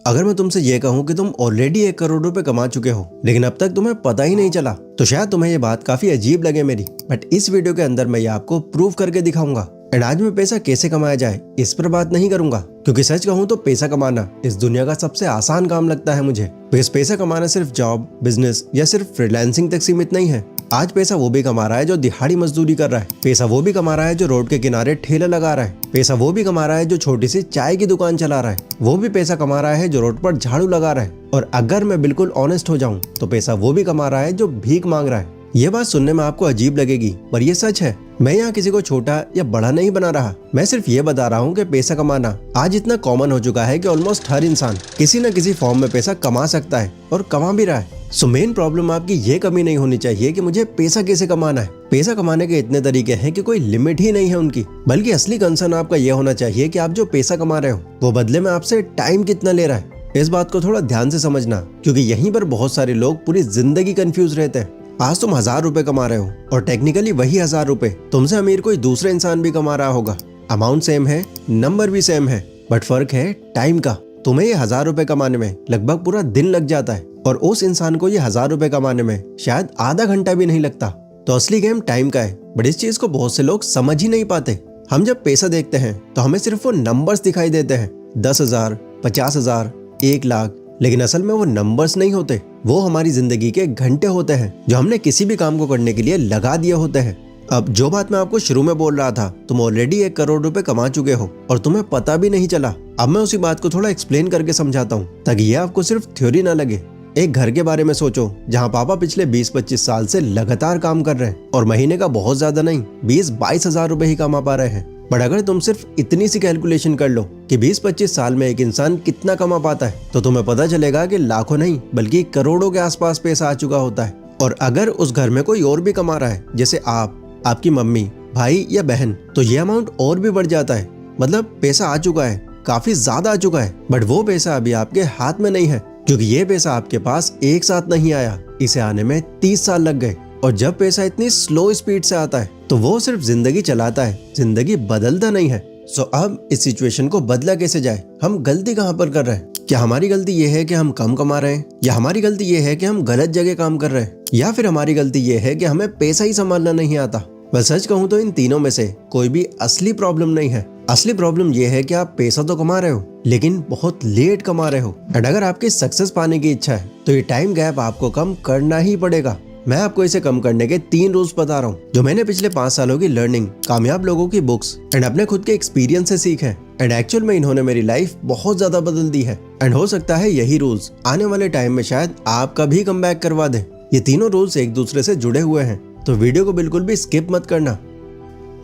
अगर मैं तुमसे ये कहूँ कि तुम ऑलरेडी 1 करोड़ रुपए कमा चुके हो लेकिन अब तक तुम्हें पता ही नहीं चला, तो शायद तुम्हें ये बात काफी अजीब लगे मेरी। बट इस वीडियो के अंदर मैं ये आपको प्रूव करके दिखाऊंगा। एंड आज मैं पैसा कैसे कमाया जाए इस पर बात नहीं करूंगा, क्योंकि सच कहूँ तो पैसा कमाना इस दुनिया का सबसे आसान काम लगता है मुझे। बिकॉज पैसा कमाना सिर्फ जॉब, बिजनेस या सिर्फ फ्रीलांसिंग तक सीमित नहीं है। आज पैसा वो भी कमा रहा है जो दिहाड़ी मजदूरी कर रहा है। पैसा वो भी कमा रहा है जो रोड के किनारे ठेला लगा रहा है। पैसा वो भी कमा रहा है जो छोटी सी चाय की दुकान चला रहा है। वो भी पैसा कमा रहा है जो रोड पर झाड़ू लगा रहा है। और अगर मैं बिल्कुल ऑनेस्ट हो जाऊं तो पैसा वो भी कमा रहा है जो भीख मांग रहा है। ये बात सुनने में आपको अजीब लगेगी, पर ये सच है। मैं यहाँ किसी को छोटा या बड़ा नहीं बना रहा। मैं सिर्फ ये बता रहा हूँ कि पैसा कमाना आज इतना कॉमन हो चुका है कि ऑलमोस्ट हर इंसान किसी न किसी फॉर्म में पैसा कमा सकता है और कमा भी रहा है। सो मेन प्रॉब्लम आपकी ये कमी नहीं होनी चाहिए कि मुझे पैसा कैसे कमाना है। पैसा कमाने के इतने तरीके हैं कि कोई लिमिट ही नहीं है उनकी। बल्कि असली कंसर्न आपका ये होना चाहिए कि आप जो पैसा कमा रहे हो वो बदले में आपसे टाइम कितना ले रहा है। इस बात को थोड़ा ध्यान से समझना, क्योंकि यहीं पर बहुत सारे लोग पूरी जिंदगी कंफ्यूज रहते हैं। आज तुम 1000 रुपए कमा रहे हो और टेक्निकली वही 1000 रुपए तुमसे अमीर कोई दूसरा इंसान भी कमा रहा होगा। अमाउंट सेम है, नंबर भी सेम है, बट फर्क है टाइम का। तुम्हें ये 1000 रुपए कमाने में लगभग पूरा दिन लग जाता है और उस इंसान को ये 1000 रुपए कमाने में शायद आधा घंटा भी नहीं लगता। तो असली गेम टाइम का है, बट इस चीज को बहुत से लोग समझ ही नहीं पाते। हम जब पैसा देखते हैं तो हमें सिर्फ वो नंबर्स दिखाई देते हैं, 10,000, 50,000, 1 लाख। लेकिन असल में वो नंबर्स नहीं होते, वो हमारी जिंदगी के घंटे होते हैं जो हमने किसी भी काम को करने के लिए लगा दिए होते हैं। अब जो बात मैं आपको शुरू में बोल रहा था, तुम ऑलरेडी 1 करोड़ रुपए कमा चुके हो और तुम्हें पता भी नहीं चला। अब मैं उसी बात को थोड़ा एक्सप्लेन करके समझाता हूँ, ताकि ये आपको सिर्फ थ्योरी ना लगे। एक घर के बारे में सोचो जहाँ पापा पिछले 20-25 साल से लगातार काम कर रहे हैं और महीने का बहुत ज्यादा नहीं 20-22 हजार रुपए ही कमा पा रहे हैं। बट अगर तुम सिर्फ इतनी सी कैलकुलेशन कर लो कि 20-25 साल में एक इंसान कितना कमा पाता है, तो तुम्हें पता चलेगा कि लाखों नहीं बल्कि करोड़ों के आसपास पैसा आ चुका होता है। और अगर उस घर में कोई और भी कमा रहा है, जैसे आप, आपकी मम्मी, भाई या बहन, तो ये अमाउंट और भी बढ़ जाता है। मतलब पैसा आ चुका है, काफी ज्यादा आ चुका है, बट वो पैसा अभी आपके हाथ में नहीं है, क्योंकि ये पैसा आपके पास एक साथ नहीं आया। इसे आने में 30 साल लग गए। और जब पैसा इतनी स्लो स्पीड से आता है तो वो सिर्फ जिंदगी चलाता है, जिंदगी बदलता नहीं है। सो अब इस सिचुएशन को बदला कैसे जाए? हम गलती कहाँ पर कर रहे हैं? क्या हमारी गलती ये है कि हम कम कमा रहे हैं, या हमारी गलती ये है कि हम गलत जगह काम कर रहे हैं, या फिर हमारी गलती ये है कि हमें पैसा ही संभालना नहीं आता? मैं सच कहूँ तो इन तीनों में से कोई भी असली प्रॉब्लम नहीं है। असली प्रॉब्लम ये है कि आप पैसा तो कमा रहे हो लेकिन बहुत लेट कमा रहे हो। एंड अगर आपकी सक्सेस पाने की इच्छा है तो ये टाइम गैप आपको कम करना ही पड़ेगा। मैं आपको इसे कम करने के 3 रूल्स बता रहा हूँ, जो मैंने पिछले 5 सालों की लर्निंग, कामयाब लोगों की बुक्स एंड अपने खुद के एक्सपीरियंस से सीखे। एंड एक्चुअल में इन्होंने मेरी लाइफ बहुत ज्यादा बदल दी है। एंड हो सकता है यही रूल्स आने वाले टाइम में शायद आपका भी कमबैक करवा दे। ये तीनों रूल्स एक दूसरे से जुड़े हुए हैं, तो वीडियो को बिल्कुल भी स्किप मत करना।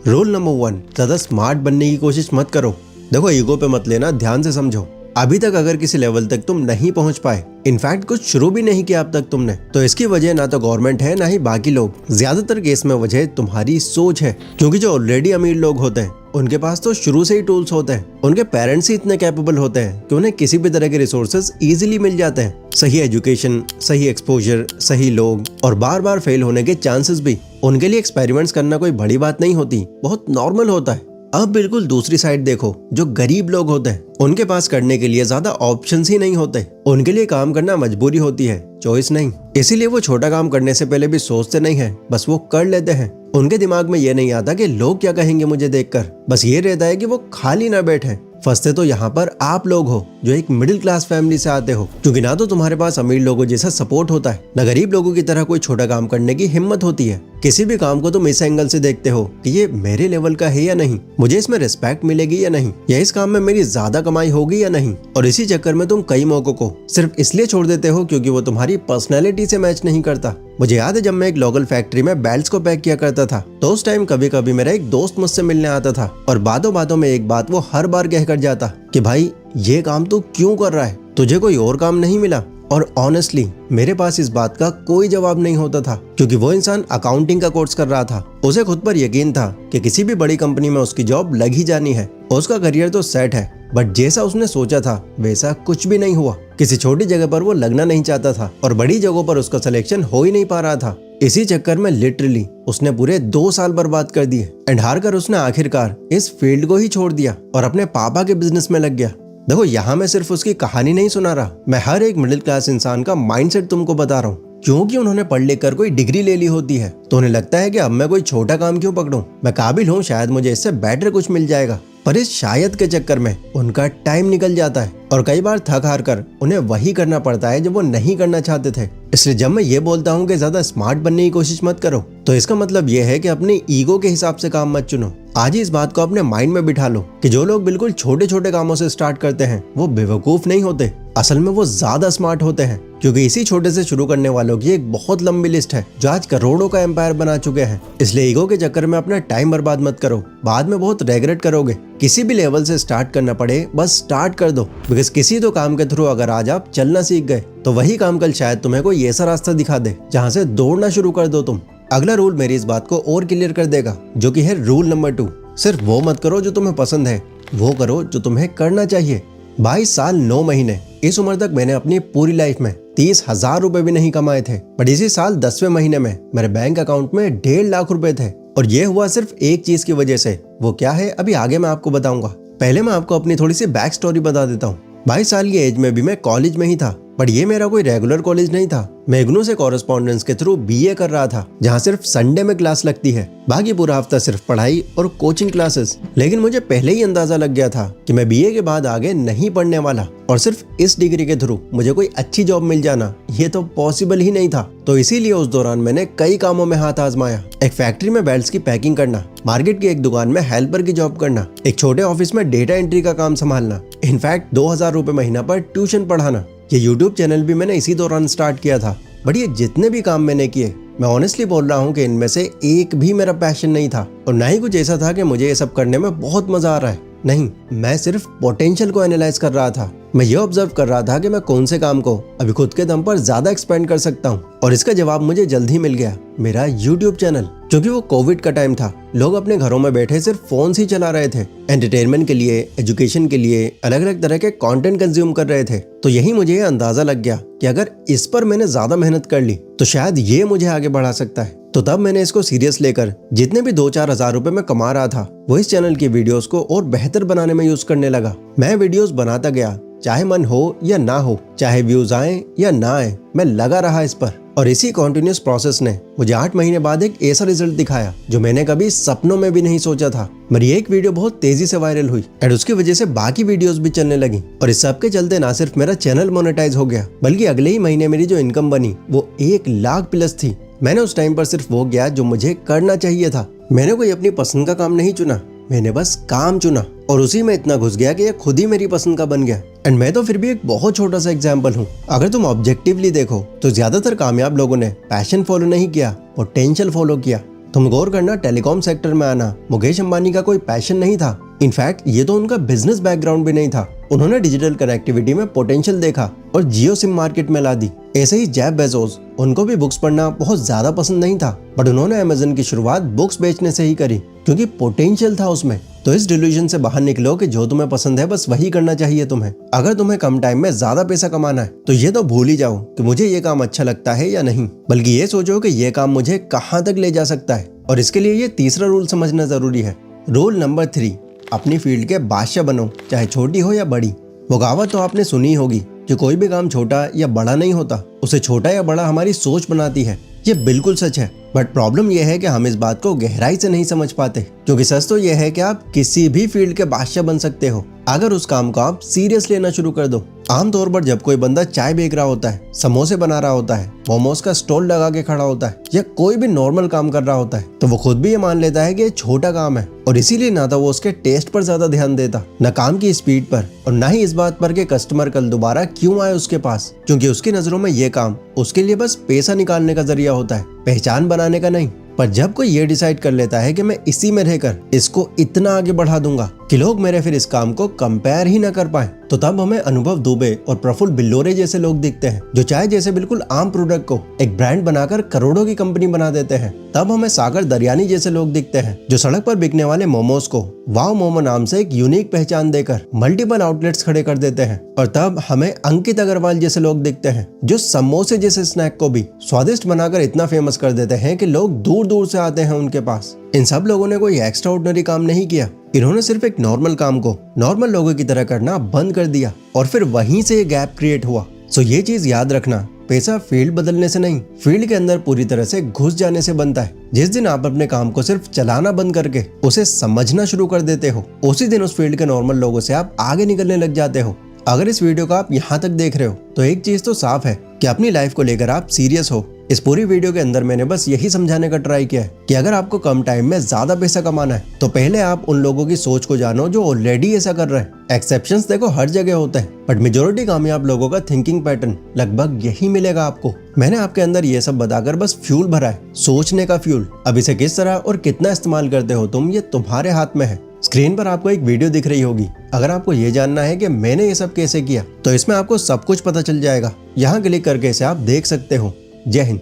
रूल नंबर 1, ज्यादा स्मार्ट बनने की कोशिश मत करो। देखो, ईगो पे मत लेना, ध्यान से समझो। अभी तक अगर किसी लेवल तक तुम नहीं पहुंच पाए, इनफैक्ट कुछ शुरू भी नहीं किया अब तक तुमने, तो इसकी वजह ना तो गवर्नमेंट है ना ही बाकी लोग। ज्यादातर केस में वजह तुम्हारी सोच है, क्योंकि जो ऑलरेडी अमीर लोग होते हैं उनके पास तो शुरू से ही टूल्स होते हैं। उनके पेरेंट्स ही इतने कैपेबल होते हैं कि उन्हें किसी भी तरह के रिसोर्सेज इजीली मिल जाते हैं। सही एजुकेशन, सही एक्सपोजर, सही लोग और बार बार फेल होने के चांसेस भी। उनके लिए एक्सपेरिमेंट्स करना कोई बड़ी बात नहीं होती, बहुत नॉर्मल होता है। अब बिल्कुल दूसरी साइड देखो, जो गरीब लोग होते हैं उनके पास करने के लिए ज्यादा ऑप्शंस ही नहीं होते। उनके लिए काम करना मजबूरी होती है, चॉइस नहीं। इसीलिए वो छोटा काम करने से पहले भी सोचते नहीं है, बस वो कर लेते हैं। उनके दिमाग में ये नहीं आता कि लोग क्या कहेंगे मुझे देखकर, बस ये रहता है कि वो खाली ना बैठे। फंसते तो यहाँ पर आप लोग हो जो एक मिडिल क्लास फैमिली से आते हो, क्योंकि ना तो तुम्हारे पास अमीर लोगों जैसा सपोर्ट होता है, ना गरीब लोगों की तरह कोई छोटा काम करने की हिम्मत होती है। किसी भी काम को तुम इस एंगल से देखते हो कि ये मेरे लेवल का है या नहीं, मुझे इसमें रिस्पेक्ट मिलेगी या नहीं, या इस काम में मेरी ज्यादा कमाई होगी या नहीं। और इसी चक्कर में तुम कई मौकों को सिर्फ इसलिए छोड़ देते हो क्योंकि वो तुम्हारी पर्सनैलिटी से मैच नहीं करता। मुझे याद है जब मैं एक लोकल फैक्ट्री में बेल्ट्स को पैक किया करता था, तो उस टाइम कभी कभी मेरा एक दोस्त मुझसे मिलने आता था और बातों बातों में एक बात वो हर बार कह कर जाता कि भाई ये काम तू क्यों कर रहा है, तुझे कोई और काम नहीं मिला? और ऑनेस्टली मेरे पास इस बात का कोई जवाब नहीं होता था, क्योंकि वो इंसान अकाउंटिंग का कोर्स कर रहा था। उसे खुद पर यकीन था कि किसी भी बड़ी कंपनी में उसकी जॉब लग ही जानी है, उसका करियर तो सेट है। बट जैसा उसने सोचा था वैसा कुछ भी नहीं हुआ। किसी छोटी जगह पर वो लगना नहीं चाहता था और बड़ी जगहों पर उसका सिलेक्शन हो ही नहीं पा रहा था। इसी चक्कर में लिटरली उसने पूरे 2 साल बर्बाद कर दिए एंड हार कर उसने आखिरकार इस फील्ड को ही छोड़ दिया और अपने पापा के बिजनेस में लग गया। देखो यहाँ मैं सिर्फ उसकी कहानी नहीं सुना रहा, मैं हर एक मिडिल क्लास इंसान का माइंडसेट तुमको बता रहा हूँ। क्योंकि उन्होंने पढ़ लिख कर कोई डिग्री ले ली होती है तो उन्हें लगता है कि अब मैं कोई छोटा काम क्यों पकड़ूं, मैं काबिल हूँ, शायद मुझे इससे बेटर कुछ मिल जाएगा। पर इस शायद के चक्कर में उनका टाइम निकल जाता है और कई बार थक हार कर उन्हें वही करना पड़ता है जो वो नहीं करना चाहते थे। इसलिए जब मैं ये बोलता हूँ कि ज्यादा स्मार्ट बनने की कोशिश मत करो, तो इसका मतलब ये है कि अपने ईगो के हिसाब से काम मत चुनो। आज ही इस बात को अपने माइंड में बिठा लो कि जो लोग बिल्कुल छोटे छोटे कामों से स्टार्ट करते हैं वो बेवकूफ नहीं होते, असल में वो ज्यादा स्मार्ट होते हैं। क्योंकि इसी छोटे से शुरू करने वालों की एक बहुत लंबी लिस्ट है जो आज करोड़ों का एम्पायर बना चुके हैं। इसलिए ईगो के चक्कर में अपना टाइम बर्बाद मत करो, बाद में बहुत रेग्रेट करोगे। किसी भी लेवल से स्टार्ट करना पड़े बस स्टार्ट कर दो, बिकॉज किसी तो काम के थ्रू अगर आज आप चलना सीख गए तो वही काम कल शायद तुम्हें कोई ऐसा रास्ता दिखा दे जहाँ से दौड़ना शुरू कर दो तुम। अगला रूल मेरी इस बात को और क्लियर कर देगा, जो कि है रूल नंबर 2। सिर्फ वो मत करो जो तुम्हें पसंद है, वो करो जो तुम्हें करना चाहिए। 22 साल 9 महीने, इस उम्र तक मैंने अपनी पूरी लाइफ में 30,000 रुपए भी नहीं कमाए थे, बट इसी साल 10वें महीने में मेरे बैंक अकाउंट में 1.5 लाख रुपए थे। और ये हुआ सिर्फ एक चीज की वजह से। वो क्या है अभी आगे मैं आपको बताऊंगा। पहले मैं आपको अपनी थोड़ी सी बैक स्टोरी बता देता हूँ। 22 साल की एज में भी मैं कॉलेज में ही था, बट ये मेरा कोई रेगुलर कॉलेज नहीं था। मैं इग्नू से कॉरेस्पॉन्डेंस के थ्रू बीए कर रहा था, जहाँ सिर्फ संडे में क्लास लगती है, बाकी पूरा हफ्ता सिर्फ पढ़ाई और कोचिंग क्लासेस। लेकिन मुझे पहले ही अंदाजा लग गया था कि मैं बीए के बाद आगे नहीं पढ़ने वाला और सिर्फ इस डिग्री के थ्रू मुझे कोई अच्छी जॉब मिल जाना ये तो पॉसिबल ही नहीं था। तो इसीलिए उस दौरान मैंने कई कामों में हाथ आजमाया। एक फैक्ट्री में बेल्ट्स की पैकिंग करना, मार्केट की एक दुकान में हेल्पर की जॉब करना, एक छोटे ऑफिस में डेटा एंट्री का काम संभालना, इनफैक्ट 2000 रुपए महीना पर ट्यूशन पढ़ाना। ये यूट्यूब चैनल भी मैंने इसी दौरान स्टार्ट किया था। बट ये जितने भी काम मैंने किए, मैं ऑनेस्टली बोल रहा हूँ कि इनमें से एक भी मेरा पैशन नहीं था और ना ही कुछ ऐसा था कि मुझे ये सब करने में बहुत मजा आ रहा है। नहीं, मैं सिर्फ पोटेंशियल को एनालाइज कर रहा था। मैं ये ऑब्जर्व कर रहा था कि मैं कौन से काम को अभी खुद के दम पर ज्यादा एक्सपेंड कर सकता हूँ, और इसका जवाब मुझे जल्द ही मिल गया, मेरा यूट्यूब चैनल। क्योंकि वो कोविड का टाइम था, लोग अपने घरों में बैठे सिर्फ फोन ही चला रहे थे, एंटरटेनमेंट के लिए, एजुकेशन के लिए अलग अलग तरह के कंटेंट कंज्यूम कर रहे थे। तो यही मुझे ये अंदाजा लग गया कि अगर इस पर मैंने ज्यादा मेहनत कर ली तो शायद ये मुझे आगे बढ़ा सकता है। तो तब मैंने इसको सीरियस लेकर जितने भी 2-4 हजार रुपए मैं कमा रहा था वो इस चैनल की वीडियोस को और बेहतर बनाने में यूज करने लगा। मैं वीडियोस बनाता गया, चाहे मन हो या ना हो, चाहे व्यूज आए या ना आए, मैं लगा रहा इस पर। और इसी कॉन्टिन्यूस प्रोसेस ने मुझे 8 महीने बाद एक ऐसा रिजल्ट दिखाया जो मैंने कभी सपनों में भी नहीं सोचा था। मेरी एक वीडियो बहुत तेजी से वायरल हुई और उसकी वजह से बाकी वीडियोस भी चलने लगी। और इस सब के चलते ना सिर्फ मेरा चैनल मोनेटाइज हो गया, बल्कि अगले ही महीने मेरी जो इनकम बनी वो 1 लाख प्लस थी। मैंने उस टाइम पर सिर्फ वो किया जो मुझे करना चाहिए था। मैंने कोई अपनी पसंद का काम नहीं चुना, मैंने बस काम चुना और उसी में इतना घुस गया कि ये खुद ही मेरी पसंद का बन गया। एंड मैं तो फिर भी एक बहुत छोटा सा एग्जाम्पल हूँ। अगर तुम ऑब्जेक्टिवली देखो तो ज्यादातर कामयाब लोगों ने पैशन फॉलो नहीं किया, पोटेंशियल फॉलो किया। तुम गौर करना, टेलीकॉम सेक्टर में आना मुकेश अंबानी का कोई पैशन नहीं था, इनफैक्ट ये तो उनका बिजनेस बैकग्राउंड भी नहीं था। उन्होंने डिजिटल कनेक्टिविटी में पोटेंशियल देखा और जियो सिम मार्केट में ला दी। ऐसे ही जेफ बेजोस, उनको भी बुक्स पढ़ना बहुत ज्यादा पसंद नहीं था, बट उन्होंने अमेज़न की शुरुआत बुक्स बेचने से ही करी क्योंकि पोटेंशियल था उसमें। तो इस डिल्यूजन से बाहर निकलो कि जो तुम्हें पसंद है बस वही करना चाहिए तुम्हें। अगर तुम्हें कम टाइम में ज्यादा पैसा कमाना है तो ये तो भूल ही जाओ कि मुझे ये काम अच्छा लगता है या नहीं, बल्कि ये सोचो कि ये काम मुझे कहाँ तक ले जा सकता है। और इसके लिए ये तीसरा रूल समझना जरूरी है। रूल नंबर 3, अपनी फील्ड के बादशाह बनो, चाहे छोटी हो या बड़ी। वो कहावत तो आपने सुनी होगी कि कोई भी काम छोटा या बड़ा नहीं होता, उसे छोटा या बड़ा हमारी सोच बनाती है। ये बिल्कुल सच है, बट प्रॉब्लम यह है कि हम इस बात को गहराई से नहीं समझ पाते। क्योंकि सच तो यह है कि आप किसी भी फील्ड के बादशाह बन सकते हो अगर उस काम को आप सीरियस लेना शुरू कर दो। आमतौर पर जब कोई बंदा चाय बेच रहा होता है, समोसे बना रहा होता है, मोमोज का स्टॉल लगा के खड़ा होता है या कोई भी नॉर्मल काम कर रहा होता है, तो वो खुद भी ये मान लेता है कि ये छोटा काम है। और इसीलिए ना तो वो उसके टेस्ट पर ज्यादा ध्यान देता, न काम की स्पीड पर, और ना ही इस बात पर कि कस्टमर कल दोबारा क्यों आए उसके पास। क्योंकि उसकी नजरों में ये काम उसके लिए बस पैसा निकालने का जरिया होता है, पहचान बनाने का नहीं। पर जब कोई ये डिसाइड कर लेता है कि मैं इसी में रहकर इसको इतना आगे बढ़ा दूंगा कि लोग मेरे फिर इस काम को कंपेयर ही ना कर पाए, तो तब हमें अनुभव दुबे और प्रफुल्ल बिल्लोरे जैसे लोग दिखते हैं जो चाय जैसे बिल्कुल आम प्रोडक्ट को एक ब्रांड बनाकर करोड़ों की कंपनी बना देते हैं। तब हमें सागर दरियानी जैसे लोग दिखते हैं जो सड़क पर बिकने वाले मोमोज को वाव मोमो नाम से एक यूनिक पहचान देकर मल्टीपल आउटलेट्स खड़े कर देते हैं। और तब हमें अंकित अग्रवाल जैसे लोग दिखते हैं जो समोसे जैसे स्नैक को भी स्वादिष्ट बनाकर इतना फेमस कर देते हैं कि लोग दूर दूर से आते हैं उनके पास। इन सब लोगों ने कोई एक्स्ट्रा ऑर्डिनरी काम नहीं किया, इन्होंने सिर्फ एक नॉर्मल काम को नॉर्मल लोगों की तरह करना बंद कर दिया और फिर वहीं से ये गैप क्रिएट हुआ। सो ये चीज याद रखना, पैसा फील्ड बदलने से नहीं, फील्ड के अंदर पूरी तरह से घुस जाने से बनता है। जिस दिन आप अपने काम को सिर्फ चलाना बंद करके उसे समझना शुरू कर देते हो, उसी दिन उस फील्ड के नॉर्मल लोगों से आप आगे निकलने लग जाते हो। अगर इस वीडियो को आप यहाँ तक देख रहे हो तो एक चीज तो साफ है कि अपनी लाइफ को लेकर आप सीरियस हो। इस पूरी वीडियो के अंदर मैंने बस यही समझाने का ट्राई किया है कि अगर आपको कम टाइम में ज्यादा पैसा कमाना है तो पहले आप उन लोगों की सोच को जानो जो ऑलरेडी ऐसा कर रहे हैं। एक्सेप्शंस देखो हर जगह होते हैं, बट मेजोरिटी कामयाब लोगों का थिंकिंग पैटर्न लगभग यही मिलेगा आपको। मैंने आपके अंदर ये सब बताकर बस फ्यूल भरा है, सोचने का फ्यूल। अब इसे किस तरह और कितना इस्तेमाल करते हो तुम, ये तुम्हारे हाथ में है। स्क्रीन पर आपको एक वीडियो दिख रही होगी। अगर आपको ये जानना है कि मैंने ये सब कैसे किया तो इसमें आपको सब कुछ पता चल जाएगा। यहाँ क्लिक करके इसे आप देख सकते हो। जय हिंद।